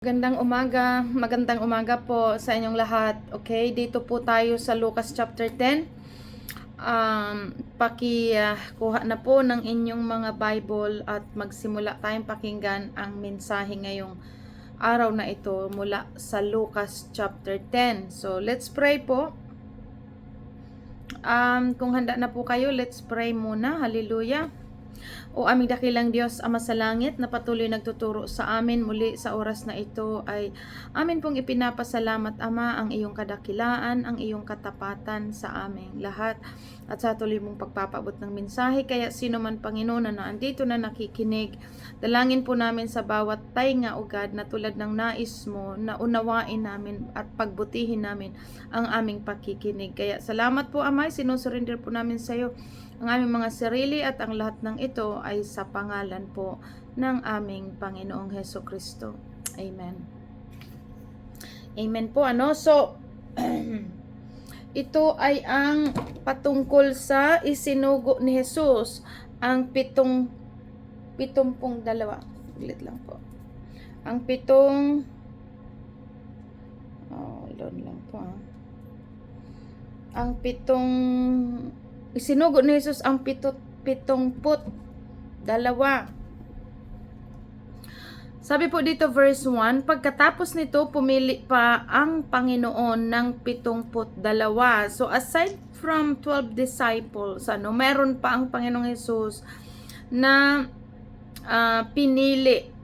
Magandang umaga po sa inyong lahat. Okay, dito po tayo sa Lucas chapter 10. Kuha na po ng inyong mga Bible at magsimula tayong pakinggan ang mensahe ngayong araw na ito mula sa Lucas chapter 10. So, let's pray po. Kung handa na po kayo, let's pray muna. Hallelujah. O aming dakilang Diyos, Ama sa langit, na patuloy nagtuturo sa amin muli sa oras na ito ay amin pong ipinapasalamat, Ama, ang iyong kadakilaan, ang iyong katapatan sa aming lahat at sa tuloy mong pagpapabot ng mensahe. Kaya sino man, Panginoon, na andito na nakikinig, dalangin po namin sa bawat tainga o God na tulad ng nais mo na unawain namin at pagbutihin namin ang aming pakikinig. Kaya salamat po, Ama, sinusurrender po namin sa iyo ang aming mga sarili at ang lahat ng ito ay sa pangalan po ng aming Panginoong Heso Kristo. Amen. Amen po. So, ito ay ang patungkol sa isinugo ni Jesus, ang pitumpung dalawa. Ulit lang po. Ang isinugo ni Jesus ang pitumput dalawa. Sabi po dito verse 1, pagkatapos nito pumili pa ang Panginoon ng 72. So aside from 12 disciples, meron pa ang Panginoong Jesus na pinili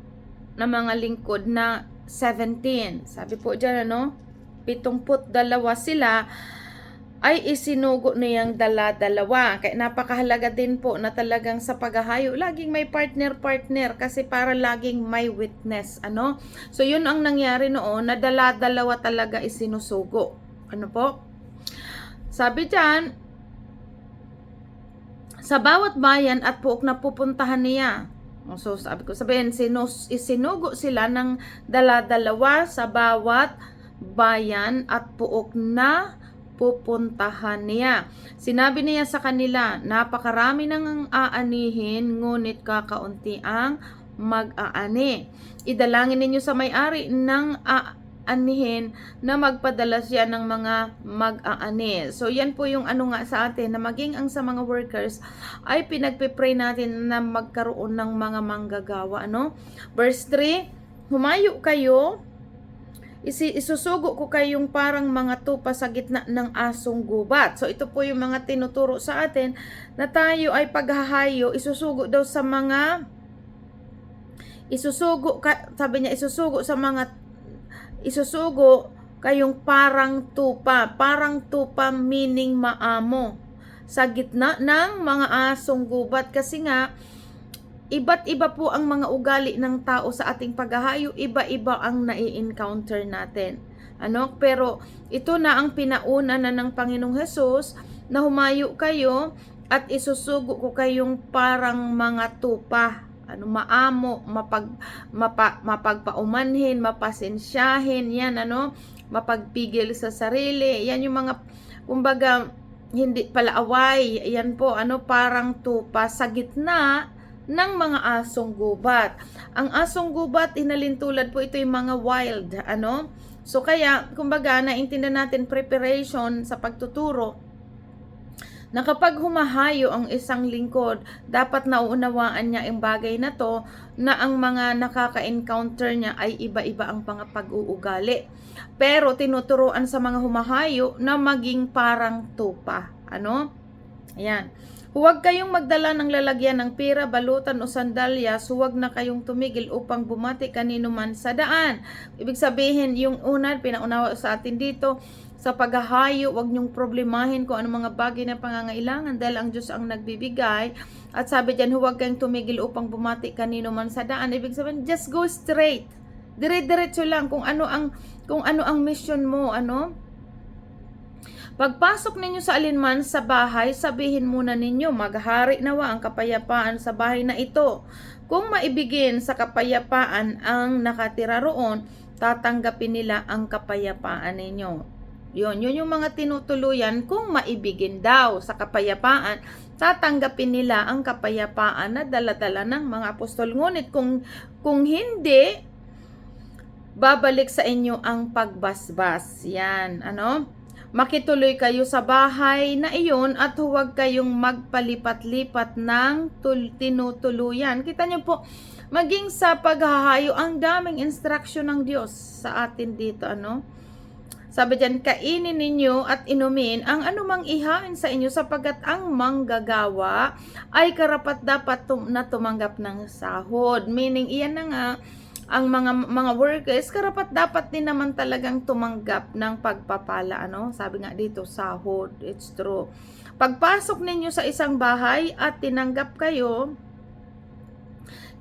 na mga lingkod na 17. Sabi po diyan 72 sila ay isinugo niyang dala-dalawa. Kaya napakahalaga din po na talagang sa paghahayo, laging may partner kasi para laging may witness. So yun ang nangyari noon, na dala-dalawa talaga isinusugo. Po? Sabi diyan, sa bawat bayan at puok na pupuntahan niya. So isinugo sila ng dala-dalawa sa bawat bayan at puok na pupuntahan niya. Sinabi niya sa kanila, napakarami nang aanihin, ngunit kakaunti ang mag-aani. Idalangin ninyo sa may-ari ng aanihin na magpadala siya ng mga mag-aani. So yan po yung sa atin, na maging ang sa mga workers ay pinagpipray natin na magkaroon ng mga manggagawa. Verse 3, humayo kayo, isusugo ko kayong parang mga tupa sa gitna ng asong gubat. So ito po yung mga tinuturo sa atin na tayo ay paghahayo, isusugo kayong parang tupa meaning maamo sa gitna ng mga asong gubat, kasi nga iba't iba po ang mga ugali ng tao sa ating paghahayo, iba-iba ang nai-encounter natin. Pero ito na ang pinauna na ng Panginoong Hesus, na humayo kayo at isusugo ko kayong parang mga tupa. Maamo, mapagpaumanhin, mapasensyahin, yan mapagpigil sa sarili. Yan yung mga, kumbaga, hindi palaaway. Yan po, parang tupa sa gitna ng mga asong gubat. Ang asong gubat, hinalintulad po ito yung mga wild, So kaya, kumbaga, naintindihan natin preparation sa pagtuturo, na kapag humahayo ang isang lingkod, dapat nauunawaan niya ang bagay na to, na ang mga nakaka-encounter niya ay iba-iba ang mga pag-uugali. Pero tinuturuan sa mga humahayo na maging parang tupa. Ayan. Huwag kayong magdala ng lalagyan ng pira, balutan o sandalyas. Huwag na kayong tumigil upang bumati kanino man sa daan. Ibig sabihin, yung pinaunawa sa atin dito, sa paghahayo, huwag niyong problemahin kung ano mga bagay na pangangailangan, dahil ang Diyos ang nagbibigay. At sabi diyan, huwag kayong tumigil upang bumati kanino man sa daan. Ibig sabihin, just go straight. Dire-diretso lang kung ano ang mission mo, Pagpasok ninyo sa alinman sa bahay, sabihin muna ninyo, maghari nawa ang kapayapaan sa bahay na ito. Kung maibigin sa kapayapaan ang nakatira roon, tatanggapin nila ang kapayapaan ninyo. Yun yung mga tinutuluyan, kung maibigin daw sa kapayapaan, tatanggapin nila ang kapayapaan na dala-dala ng mga apostol. Ngunit kung hindi, babalik sa inyo ang pagbasbas. Yan, ano? Makituloy kayo sa bahay na iyon at huwag kayong magpalipat-lipat ng tinutuluyan. Kita niyo po, maging sa paghahayo, ang daming instruction ng Diyos sa atin dito, ano? Sabi diyan, kainin ninyo at inumin ang anumang ihain sa inyo sapagkat ang manggagawa ay karapat-dapat na tumanggap ng sahod. Meaning, iyan na nga, ang mga workers, karapat-dapat din naman talagang tumanggap ng pagpapala, ano? Sabi nga dito, sahod. It's true. Pagpasok ninyo sa isang bahay at tinanggap kayo,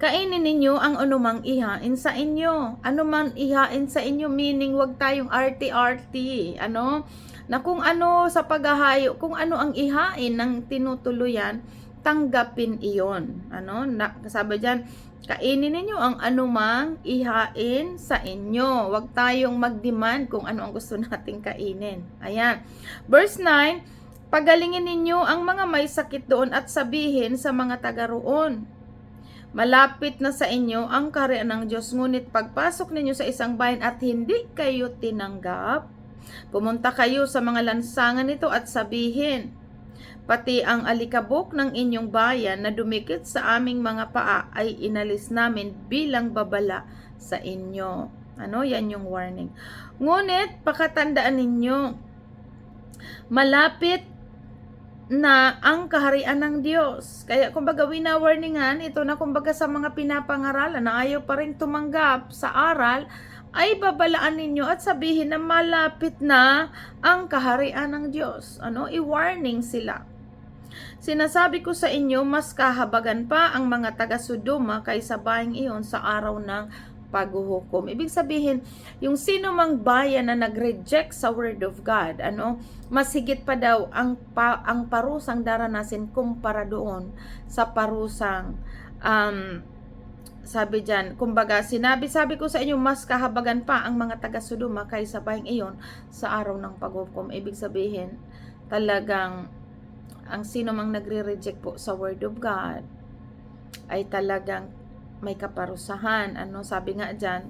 kainin ninyo ang anumang ihain sa inyo. Anumang ihain sa inyo, meaning wag tayong arty-arty, ano? Na kung ano sa paghahayo, kung ano ang ihain ng tinutuluyan, tanggapin iyon. Ano? Sabi diyan, kainin ninyo ang anumang ihain sa inyo. Wag tayong mag-demand kung ano ang gusto nating kainin. Ayan. Verse 9, pagalingin ninyo ang mga may sakit doon at sabihin sa mga taga roon, malapit na sa inyo ang kaharian ng Diyos, ngunit pagpasok ninyo sa isang bayan at hindi kayo tinanggap, pumunta kayo sa mga lansangan nito at sabihin, pati ang alikabok ng inyong bayan na dumikit sa aming mga paa ay inalis namin bilang babala sa inyo. Ano? Yan yung warning. Ngunit, pakatandaan ninyo, malapit na ang kaharian ng Diyos. Kaya kumbaga wina-warningan ito na kumbaga sa mga pinapangaralan na ayaw pa rin tumanggap sa aral, ay babalaan ninyo at sabihin na malapit na ang kaharian ng Diyos. Ano? I-warning sila. Sinasabi ko sa inyo, mas kahabagan pa ang mga taga-Sodoma kaysa bayang iyon sa araw ng paghuhukom. Ibig sabihin, yung sino mang bayan na nag-reject sa Word of God, ano, mas higit pa daw ang parusang daranasin kumpara doon sa parusang sabi diyan, kumbaga sabi ko sa inyo, mas kahabagan pa ang mga taga-Sodoma kaysa bayang iyon sa araw ng paghuhukom. Ibig sabihin, talagang ang sino mang nagre-reject po sa Word of God ay talagang may kaparusahan. Ano, sabi nga dyan,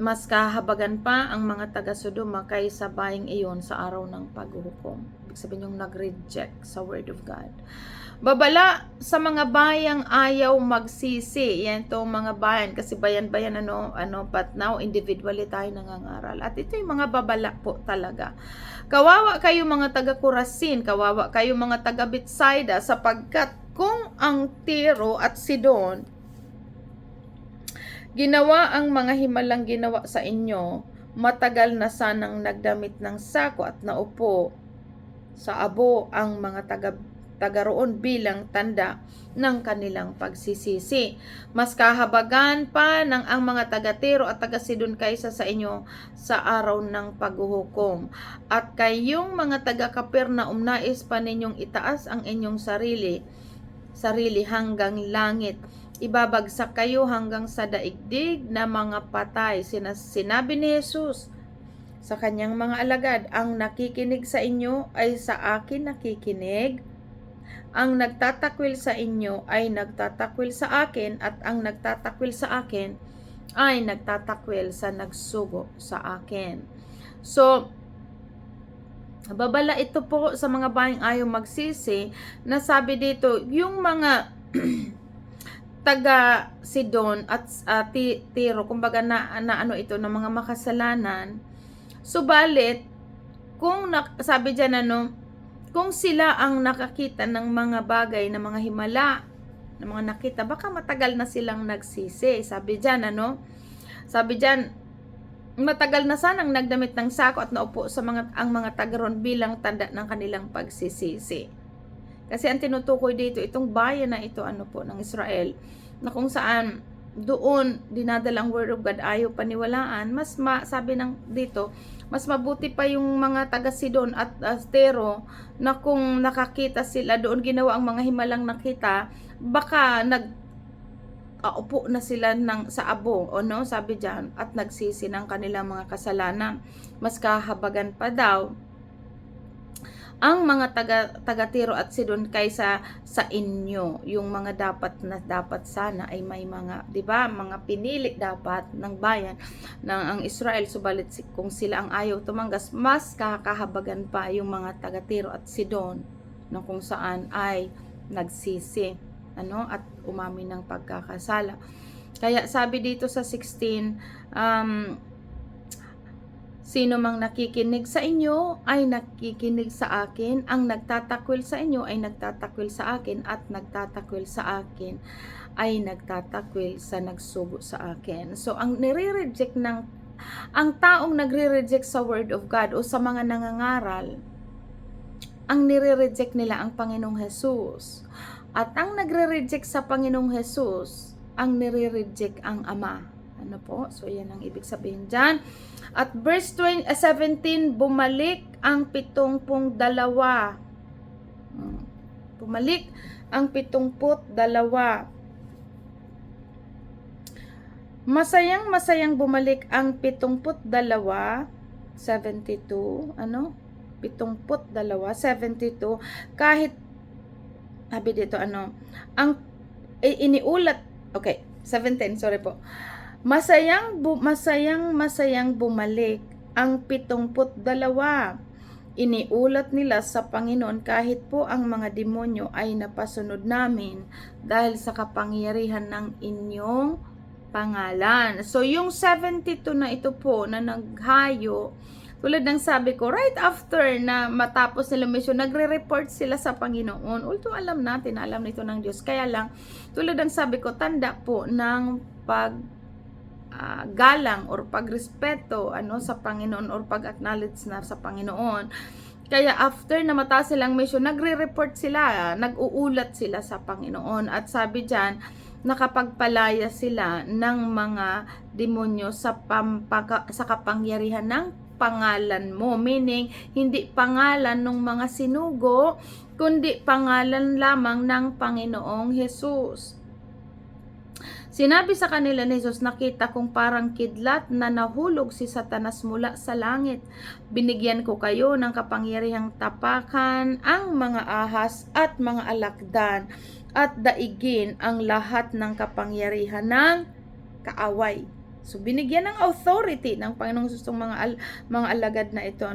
mas kahabagan pa ang mga taga-Sodoma kaysa bayang iyon sa araw ng paghuhukom. Ibig sabihin yung nag-reject sa Word of God. Babala sa mga bayang ayaw magsisi. Yan to mga bayan. Kasi bayan-bayan but now individually tayo nangangaral. At ito yung mga babala po talaga. Kawawa kayo mga taga-Kurasin, kawawa kayo mga taga-Betsaida, sapagkat kung ang Tiro at Sidon ginawa ang mga himalang ginawa sa inyo, matagal na sanang nagdamit ng sako at naupo sa abo ang mga taga roon bilang tanda ng kanilang pagsisisi. Mas kahabagan pa ng ang mga taga-Tiro at taga-Sidon kaysa sa inyo sa araw ng paghuhukom. At kayong mga taga-Kapernaum, nais pa ninyong itaas ang inyong sarili hanggang langit. Ibabagsak kayo hanggang sa daigdig na mga patay. Sinabi ni Jesus sa kanyang mga alagad, ang nakikinig sa inyo ay sa akin nakikinig. Ang nagtatakwil sa inyo ay nagtatakwil sa akin, at ang nagtatakwil sa akin ay nagtatakwil sa nagsugo sa akin. So, babala ito po sa mga bayang ayaw magsisi, na sabi dito, yung mga taga Sidon at Tiro, kumbaga na ano ito, na mga makasalanan. Subalit, sabi dyan kung sila ang nakakita ng mga bagay na mga himala, na mga nakita, baka matagal na silang nagsisi. Sabi dyan, sabi dyan, matagal na sanang nagdamit ng sako at naupo ang mga tagaron bilang tanda ng kanilang pagsisisi. Kasi ang tinutukoy dito, itong bayan na ito, ng Israel, na kung saan doon dinadalang Word of God, ayaw paniwalaan, sabi dito, mas mabuti pa yung mga taga Sidon at Tiro, na kung nakakita sila doon, ginawa ang mga himalang nakita, baka upo na sila sa abo, sabi diyan, at nagsisi ng kanilang mga kasalanan. Mas kahabagan pa daw ang mga taga Tiro at Sidon kaysa sa inyo. Yung mga dapat sana ay may mga, 'di ba, mga pinili dapat ng bayan ng ang Israel, subalit kung sila ang ayaw tumanggas, mas kakahabagan pa yung mga taga Tiro at Sidon na kung saan ay nagsisi at umamin ng pagkakasala. Kaya sabi dito sa 16, sino mang nakikinig sa inyo ay nakikinig sa akin, ang nagtatakwil sa inyo ay nagtatakwil sa akin, at nagtatakwil sa akin ay nagtatakwil sa nagsugo sa akin. So ang ang taong nagre-reject sa Word of God o sa mga nangangaral, ang nire-reject nila ang Panginoong Hesus. At ang nagre-reject sa Panginoong Hesus, ang nire-reject ang Ama. Ano po? So yan ang ibig sabihin dyan. At verse 17, bumalik ang 72. Bumalik ang 72. Masayang bumalik ang 72. 72. 72. Kahit, sabi dito, ang iniulat, okay, 17, sorry po. Masayang bumalik ang 72. Iniulat nila sa Panginoon kahit po ang mga demonyo ay napasunod namin dahil sa kapangyarihan ng inyong pangalan. So yung 72 na ito po na naghayo, tulad ng sabi ko, right after na matapos nila mission, nagre-report sila sa Panginoon. Although alam nito ng Diyos. Kaya lang, tulad ng sabi ko, tanda po ng galang or pagrespeto sa Panginoon or pag-acknowledge na sa Panginoon. Kaya after na mataas silang mission, nagre-report sila, nag-uulat sila sa Panginoon. At sabi diyan, nakapagpalaya sila ng mga demonyo sa kapangyarihan ng pangalan mo. Meaning, hindi pangalan ng mga sinugo, kundi pangalan lamang ng Panginoong Hesus. Sinabi sa kanila ni Jesus, nakita kong parang kidlat na nahulog si Satanas mula sa langit. Binigyan ko kayo ng kapangyarihang tapakan ang mga ahas at mga alakdan at daigin ang lahat ng kapangyarihan ng kaaway. So binigyan ng authority ng Panginoong Jesus mga alagad na ito,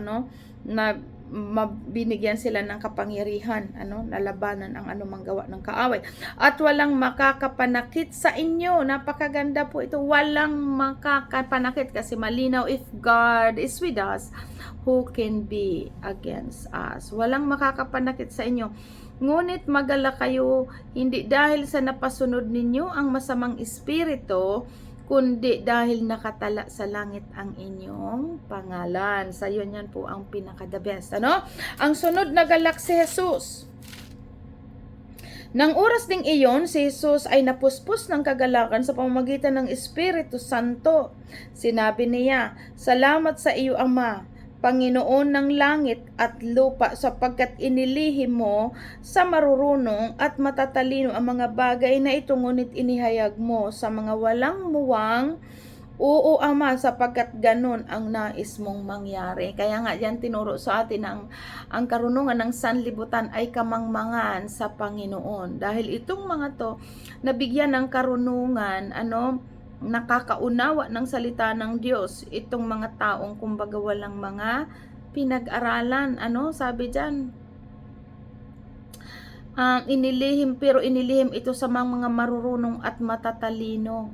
na mabinigyan sila ng kapangyarihan, nalabanan ang anumang gawa ng kaaway. At walang makakapanakit sa inyo. Napakaganda po ito. Walang makakapanakit kasi malinaw, if God is with us, who can be against us? Walang makakapanakit sa inyo. Ngunit magala kayo, hindi dahil sa napasunod ninyo ang masamang espiritu, kundi dahil nakatala sa langit ang inyong pangalan. Sa yun yan po ang pinaka-the best. Ang sunod na galak si Jesus. Nang oras ding iyon, si Jesus ay napuspos ng kagalakan sa pamamagitan ng Espiritu Santo. Sinabi niya, salamat sa iyo, Ama, Panginoon ng langit at lupa, sapagkat inilihim mo sa marurunong at matatalino ang mga bagay na ito, ngunit inihayag mo sa mga walang muwang. Oo, Ama, sapagkat ganun ang nais mong mangyari. Kaya nga yan tinuro sa atin ang karunungan ng sanlibutan ay kamangmangan sa Panginoon. Dahil itong mga to, nabigyan ng karunungan, nakakaunawa ng salita ng Diyos, itong mga taong kumbaga walang mga pinag-aralan. Sabi dyan, inilihim ito sa mga marurunong at matatalino.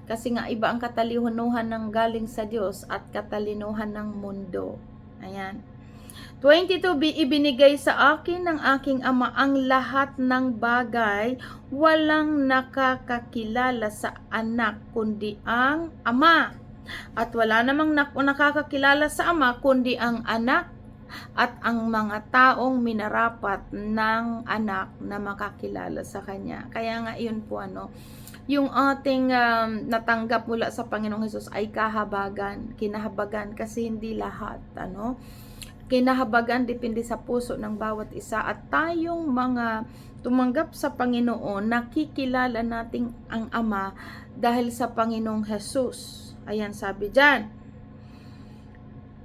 Kasi nga iba ang katalinuhan ng galing sa Diyos at katalinuhan ng mundo. Ayan. 22, ibinigay sa akin ng aking Ama ang lahat ng bagay. Walang nakakakilala sa anak kundi ang Ama. At wala namang nakakakilala sa Ama kundi ang anak at ang mga taong minarapat ng anak na makakilala sa kanya. Kaya nga yun po, yung ating natanggap mula sa Panginoong Hesus ay kinahabagan kasi hindi lahat, kinahabagan depende sa puso ng bawat isa. At tayong mga tumanggap sa Panginoon, nakikilala nating ang Ama dahil sa Panginoong Hesus. Ayan, sabi dyan,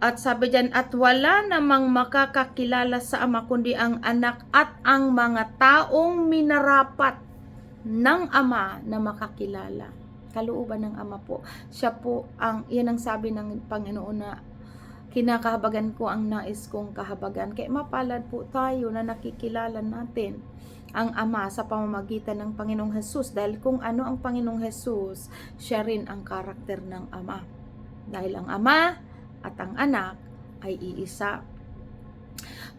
At sabi diyan, at wala namang makakakilala sa Ama kundi ang anak at ang mga taong minarapat ng Ama na makakilala. Kalooban ng Ama po. Siya po yan ang sabi ng Panginoon na kinakahabagan ko ang nais kong kahabagan. Kaya mapalad po tayo na nakikilala natin ang Ama sa pamamagitan ng Panginoong Hesus. Dahil kung ano ang Panginoong Hesus, siya rin ang karakter ng Ama. Dahil ang Ama at ang anak ay iisa.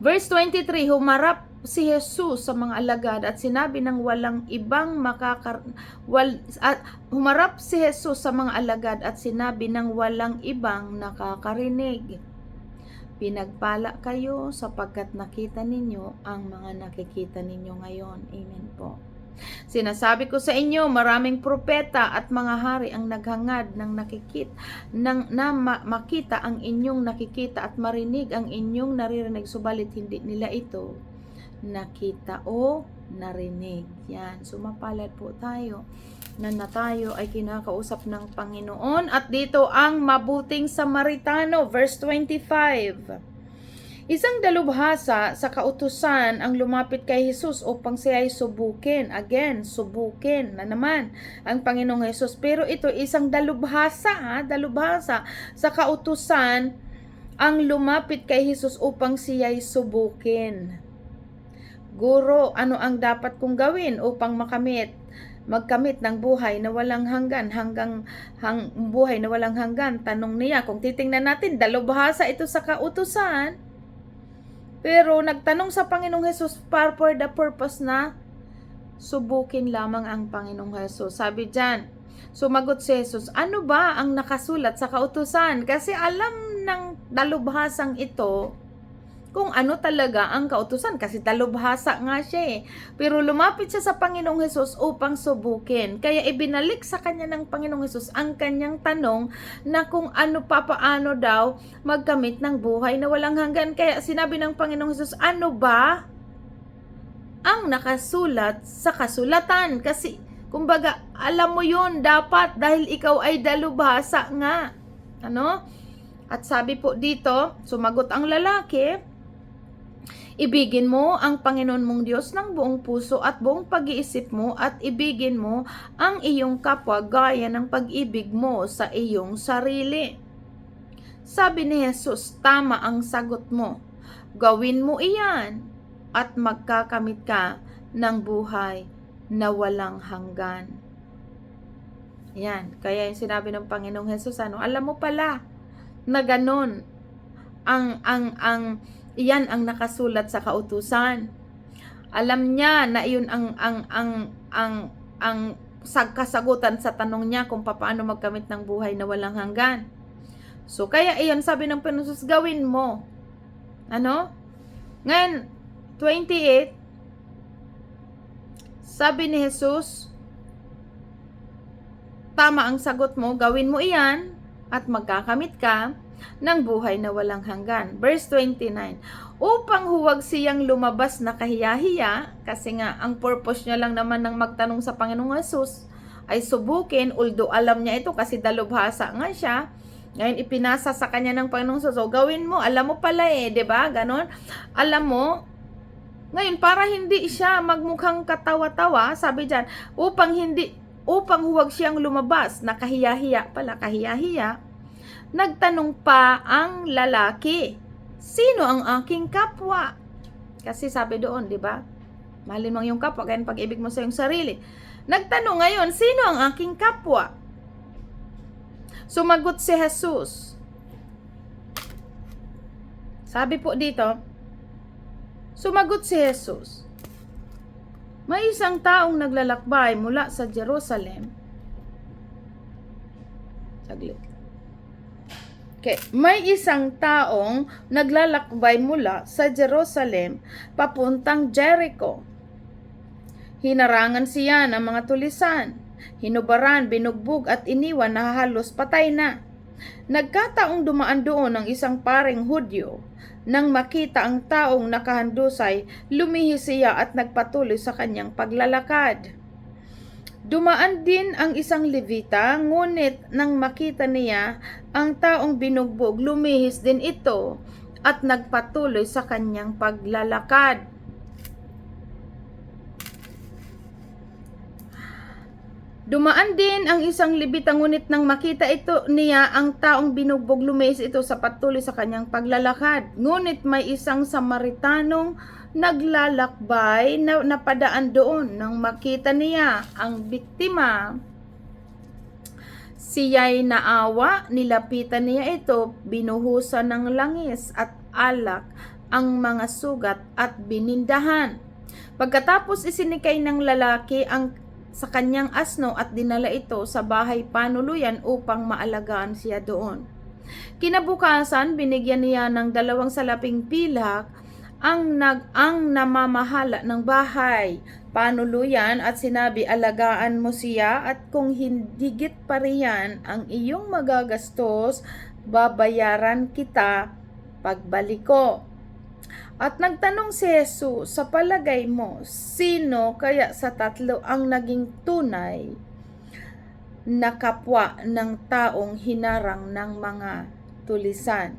Verse 23, humarap si Jesus sa mga alagad at sinabi ng walang ibang humarap si Jesus sa mga alagad at sinabi ng walang ibang nakakarinig. Pinagpala kayo sapagkat nakita ninyo ang mga nakikita ninyo ngayon. Amen po. Sinasabi ko sa inyo, maraming propeta at mga hari ang naghangad ng makita ang inyong nakikita at marinig ang inyong naririnig, subalit hindi nila ito nakita o narinig. Yan, sumapalad po tayo na tayo ay kinakausap ng Panginoon. At dito ang mabuting Samaritano, verse 25. Isang dalubhasa sa kautusan ang lumapit kay Jesus upang siya ay subukin. Again, subukin na naman ang Panginoong Jesus. Pero ito isang dalubhasa sa kautusan ang lumapit kay Jesus upang siya ay subukin. Guro, ano ang dapat kong gawin upang magkamit ng buhay na walang hanggan, buhay na walang hanggan? Tanong niya. Kung titingnan natin, dalubhasa ito sa kautusan. Pero nagtanong sa Panginoong Hesus for the purpose na subukin lamang ang Panginoong Hesus. Sabi diyan, sumagot si Jesus, ano ba ang nakasulat sa kautusan? Kasi alam ng dalubhasang ito kung ano talaga ang kautusan. Kasi dalubhasa nga siya eh. Pero lumapit siya sa Panginoong Hesus upang subukin. Kaya ibinalik sa kanya ng Panginoong Hesus ang kanyang tanong na kung paano daw magkamit ng buhay na walang hanggan. Kaya sinabi ng Panginoong Hesus, ano ba ang nakasulat sa kasulatan? Kasi kumbaga, alam mo yun dapat dahil ikaw ay dalubhasa nga. At sabi po dito, sumagot ang lalaki, ibigin mo ang Panginoon mong Diyos ng buong puso at buong pag-iisip mo at ibigin mo ang iyong kapwa gaya ng pag-ibig mo sa iyong sarili. Sabi ni Jesus, tama ang sagot mo. Gawin mo iyan at magkakamit ka ng buhay na walang hanggan. Yan, kaya yung sinabi ng Panginoong Jesus, alam mo pala na ganun iyan ang nakasulat sa kautusan. Alam niya na iyon ang kasagutan sa tanong niya kung paano magkamit ng buhay na walang hanggan. So kaya iyan sabi ng Panginoon, gawin mo. Ngayon 28, sabi ni Jesus, tama ang sagot mo, gawin mo iyan at magkakamit ka ng buhay na walang hanggan. Verse 29, upang huwag siyang lumabas na kahiyahiya, kasi nga ang purpose niya lang naman ng magtanong sa Panginoong Hesus ay subukin, although alam niya ito kasi dalubhasa nga siya. Ngayon ipinasa sa kanya ng Panginoong Hesus, so gawin mo, alam mo pala diba? Ganon. Alam mo, ngayon para hindi siya magmukhang katawa-tawa, sabi diyan, upang huwag siyang lumabas na kahiyahiya, nagtanong pa ang lalaki, sino ang aking kapwa? Kasi sabi doon, di ba? Mahalin mo yung kapwa, kaya pag-ibig mo sa iyong sarili. Nagtanong ngayon, sino ang aking kapwa? Sumagot si Jesus. Sabi po dito, sumagot si Jesus, may isang taong naglalakbay mula sa Jerusalem. Saglit. Okay. May isang taong naglalakbay mula sa Jerusalem papuntang Jericho. Hinarangan siya ng mga tulisan, hinubaran, binugbog at iniwan na halos patay na. Nagkataong dumaan doon ang isang paring Hudyo. Nang makita ang taong nakahandusay, lumihi siya at nagpatuloy sa kanyang paglalakad. Dumaan din ang isang Levita, ngunit nang makita niya ang taong binugbog, lumihis din ito at nagpatuloy sa kanyang paglalakad. Dumaan din ang isang Levita, ngunit nang makita ito niya ang taong binugbog, lumihis ito sa patuloy sa kanyang paglalakad. Ngunit may isang Samaritanong naglalakbay na napadaan doon. Nang makita niya ang biktima, siya'y naawa, nilapitan niya ito, binuhusan ng langis at alak ang mga sugat at binindahan. Pagkatapos isinikay ng lalaki sa kanyang asno at dinala ito sa bahay panuluyan upang maalagaan siya doon. Kinabukasan, binigyan niya ng 2 salaping pilak ang namamahala ng bahay panuluyan at sinabi, alagaan mo siya at kung higit pa riyan ang iyong magagastos, babayaran kita pagbalik ko. At nagtanong si Jesus, sa palagay mo, sino kaya sa 3 ang naging tunay na kapwa ng taong hinarang ng mga tulisan?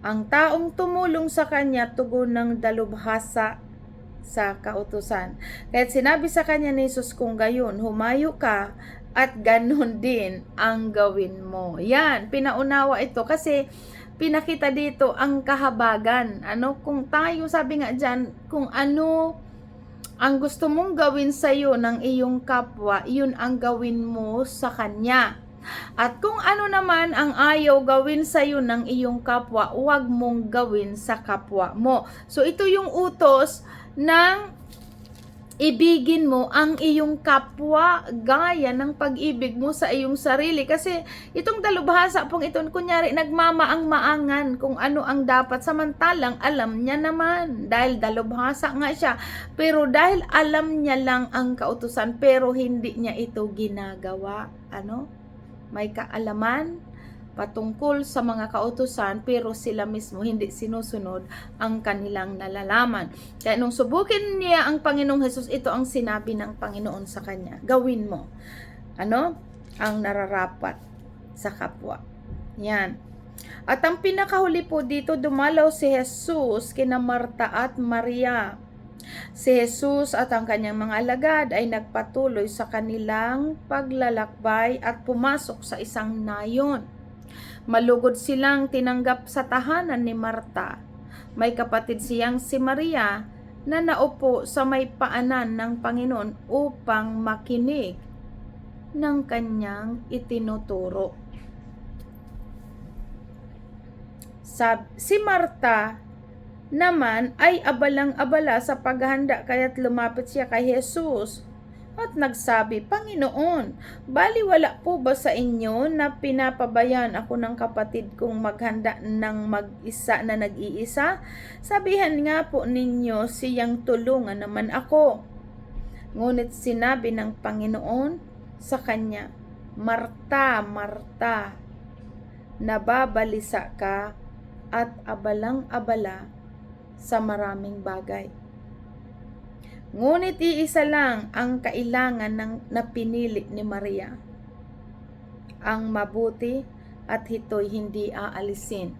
Ang taong tumulong sa kanya tugon ng dalubhasa sa kautusan. Kaya't sinabi sa kanya ni Jesus, kung gayon, humayo ka at ganun din ang gawin mo. Yan, pinaunawa ito kasi pinakita dito ang kahabagan. Kung tayo, sabi nga dyan, kung ano ang gusto mong gawin sa iyo ng iyong kapwa, yun ang gawin mo sa kanya. At kung ano naman ang ayaw gawin sa iyo ng iyong kapwa, huwag mong gawin sa kapwa mo. So ito yung utos ng ibigin mo ang iyong kapwa gaya ng pag-ibig mo sa iyong sarili. Kasi itong dalubhasa pong ito, kunyari nagmamaang-maangan kung ano ang dapat, samantalang alam niya naman dahil dalubhasa nga siya. Pero dahil alam niya lang ang kautusan pero hindi niya ito ginagawa. May kaalaman patungkol sa mga kautusan pero sila mismo hindi sinusunod ang kanilang nalalaman. Kaya nung subukin niya ang Panginoong Hesus, ito ang sinabi ng Panginoon sa kanya, gawin mo ang nararapat sa kapwa. Yan. At ang pinakahuli po dito, dumalaw si Jesus kina Marta at Maria. Si Jesus at ang kanyang mga alagad ay nagpatuloy sa kanilang paglalakbay at pumasok sa isang nayon. Malugod silang tinanggap sa tahanan ni Marta. May kapatid siyang si Maria na naupo sa may paanan ng Panginoon upang makinig ng kanyang itinuturo. Si Marta naman ay abalang-abala sa paghahanda, kaya't lumapit siya kay Jesus at nagsabi, Panginoon, baliwala po ba sa inyo na pinapabayaan ako ng kapatid kong maghanda ng mag-isa na nag-iisa? Sabihan nga po ninyo siyang tulungan naman ako. Ngunit sinabi ng Panginoon sa kanya, Marta, Marta, nababalisa ka at abalang-abala sa maraming bagay. Ngunit iisa lang ang kailangan na pinili ni Maria, ang mabuti, at ito'y hindi aalisin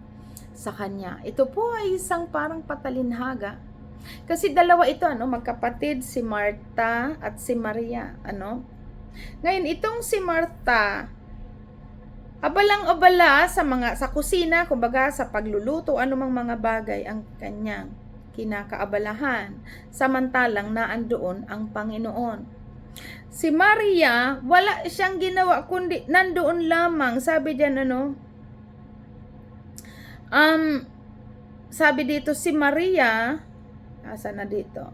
sa kanya. Ito po ay isang parang patalinhaga. Kasi dalawa ito, magkapatid, si Marta at si Maria. Ngayon, itong si Marta, abalang-abala sa kusina, kumbaga sa pagluluto, anumang mga bagay ang kanyang kinakaabalahan, samantalang naandoon ang Panginoon. Si Maria, wala siyang ginawa kundi nandoon lamang. Sabi diyan sabi dito si Maria, asa na dito?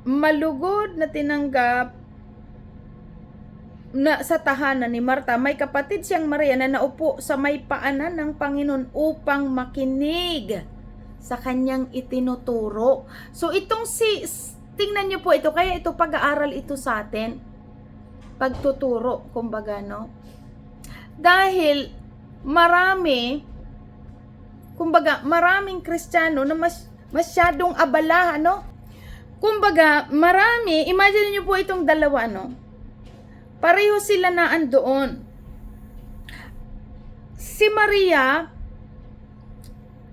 Malugod na tinanggap na sa tahanan ni Marta. May kapatid siyang Maria na naupo sa may paanan ng Panginoon upang makinig sa kanyang itinuturo. So itong tingnan niyo po ito, kaya ito pag-aaral ito sa atin. Pagtuturo, kumbaga, Dahil maraming Kristiyano na masyadong abala, Kumbaga, marami, imagine niyo po itong dalawa, no? Pareho sila na andoon. Si Maria,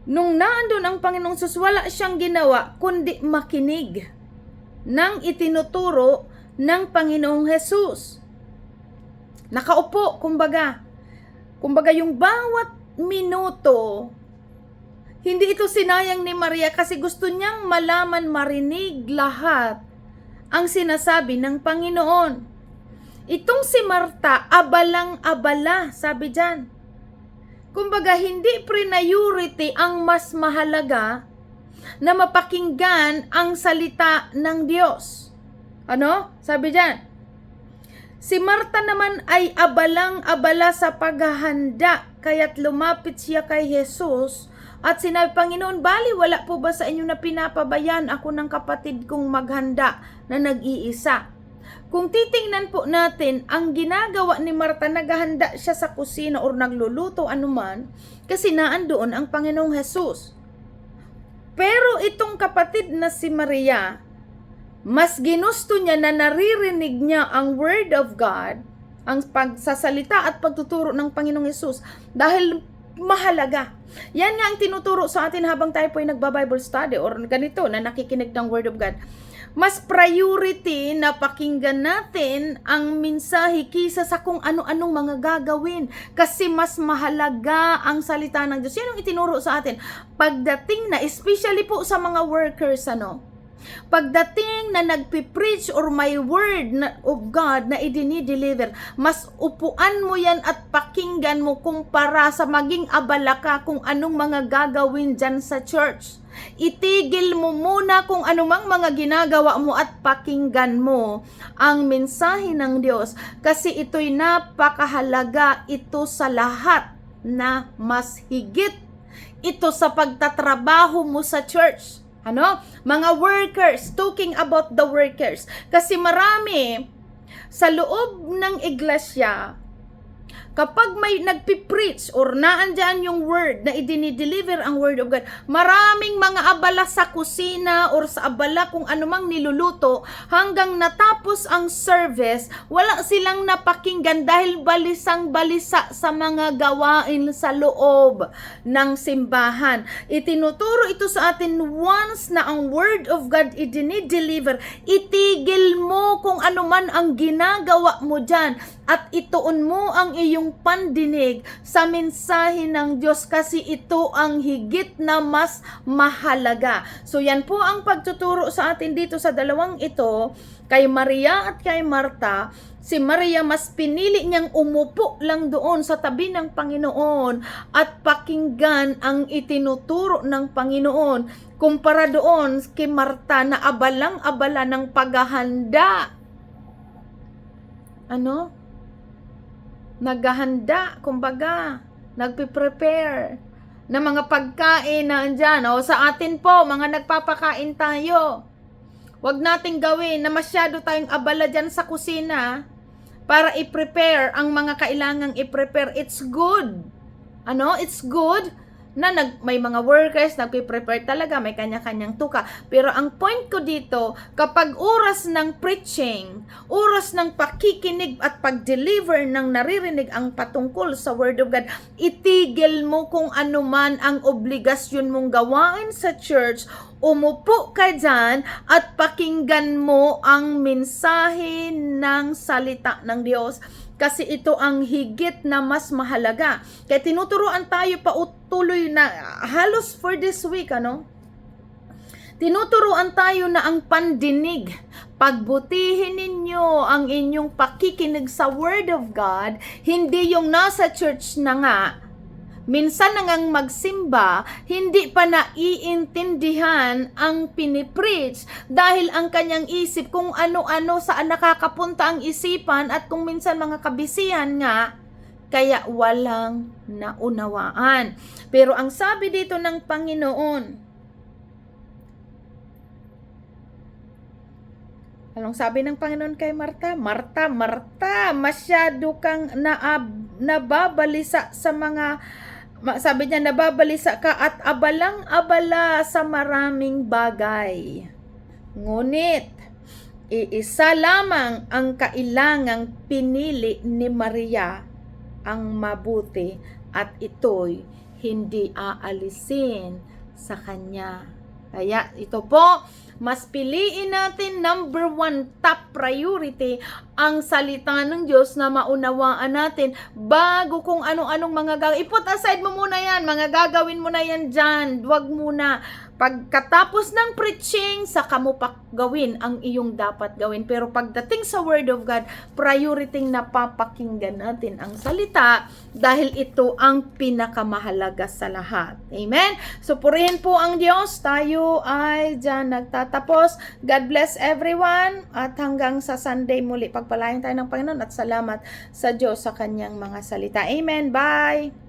nung naandun ang Panginoong Sus, wala siyang ginawa kundi makinig ng itinuturo ng Panginoong Jesus. Nakaupo, kumbaga. Kumbaga, yung bawat minuto, hindi ito sinayang ni Maria kasi gusto niyang malaman, marinig lahat ang sinasabi ng Panginoon. Itong si Marta, abalang-abala, sabi dyan. Kumbaga, hindi priority ang mas mahalaga na mapakinggan ang salita ng Diyos. Ano? Sabi dyan. Si Marta naman ay abalang-abala sa paghahanda, kaya't lumapit siya kay Jesus at sinabi, Panginoon, bali wala po ba sa inyo na pinapabayan ako ng kapatid kong maghanda na nag-iisa? Kung titingnan po natin, ang ginagawa ni Marta, naghahanda siya sa kusina o nagluluto anuman, kasi naandoon ang Panginoong Jesus. Pero itong kapatid na si Maria, mas ginusto niya na naririnig niya ang Word of God, ang pagsasalita at pagtuturo ng Panginoong Jesus, dahil mahalaga. Yan nga ang tinuturo sa atin habang tayo po ay nagba-Bible study or ganito na nakikinig ng Word of God. Mas priority na pakinggan natin ang mensahe kisa sa kung ano-anong mga gagawin. Kasi mas mahalaga ang salita ng Diyos. Yan ang itinuro sa atin. Pagdating na, especially po sa mga workers, pagdating na nagpipreach or may word of God na idinideliver, mas upuan mo yan at pakinggan mo kumpara sa maging abala ka kung anong mga gagawin dyan sa church. Itigil mo muna kung anumang mga ginagawa mo at pakinggan mo ang mensahe ng Diyos kasi ito'y napakahalaga, ito sa lahat na mas higit. Ito sa pagtatrabaho mo sa church. Mga workers, talking about the workers. Kasi marami sa loob ng iglesia, kapag may nagpipreach or naandyan yung word na idinideliver ang word of God, maraming mga abala sa kusina or sa abala kung anumang niluluto, hanggang natapos ang service, wala silang napakinggan dahil balisang-balisa sa mga gawain sa loob ng simbahan. Itinuturo ito sa atin, once na ang word of God idinideliver, itigil mo kung anuman ang ginagawa mo dyan at ituon mo ang iyong pandinig sa mensahe ng Diyos kasi ito ang higit na mas mahalaga. So yan po ang pagtuturo sa atin dito sa dalawang ito, kay Maria at kay Marta. Si Maria mas pinili niyang umupo lang doon sa tabi ng Panginoon at pakinggan ang itinuturo ng Panginoon kumpara doon kay Marta na abalang-abala ng paghahanda. Naghahanda, kumbaga, nagpe-prepare na mga pagkain na andyan. Sa atin po, mga nagpapakain tayo. Huwag nating gawin na masyado tayong abala dyan sa kusina para i-prepare ang mga kailangang i-prepare. It's good. It's good na may mga workers nagpe-prepare talaga, may kanya-kanyang tuka. Pero ang point ko dito, kapag oras ng preaching, oras ng pakikinig at pag-deliver ng naririnig ang patungkol sa Word of God, itigil mo kung ano man ang obligasyon mong gawain sa church, umupo ka dyan at pakinggan mo ang mensahe ng salita ng Diyos. Kasi ito ang higit na mas mahalaga. Kaya tinuturuan tayo pa tuloy na halos for this week, tinuturuan tayo na ang pandinig. Pagbutihin ninyo ang inyong pakikinig sa Word of God, hindi yung nasa church na nga. Minsan na ngang magsimba, hindi pa naiintindihan ang pinipreach dahil ang kanyang isip kung ano-ano saan nakakapunta ang isipan at kung minsan mga kabisihan nga, kaya walang naunawaan. Pero ang sabi dito ng Panginoon, anong sabi ng Panginoon kay Marta? Marta, masyado kang nababalisa sa mga, sabi niya, nababalisa ka at abalang-abala sa maraming bagay. Ngunit, iisa lamang ang kailangang pinili ni Maria, ang mabuti, at ito'y hindi aalisin sa kanya. Kaya ito po, mas piliin natin number 1, top priority, ang salita ng Diyos na maunawaan natin bago kung ano-anong mga gagawin. I-put aside mo muna yan, mga gagawin mo na yan dyan. Huwag muna. Pagkatapos ng preaching, saka mo pa gawin ang iyong dapat gawin. Pero pagdating sa Word of God, priority na papakinggan natin ang salita dahil ito ang pinakamahalaga sa lahat. Amen? So, purihin po ang Diyos. Tayo ay dyan nagtatapos. God bless everyone. At hanggang sa Sunday muli, pagpalain tayo ng Panginoon at salamat sa Diyos sa kanyang mga salita. Amen. Bye!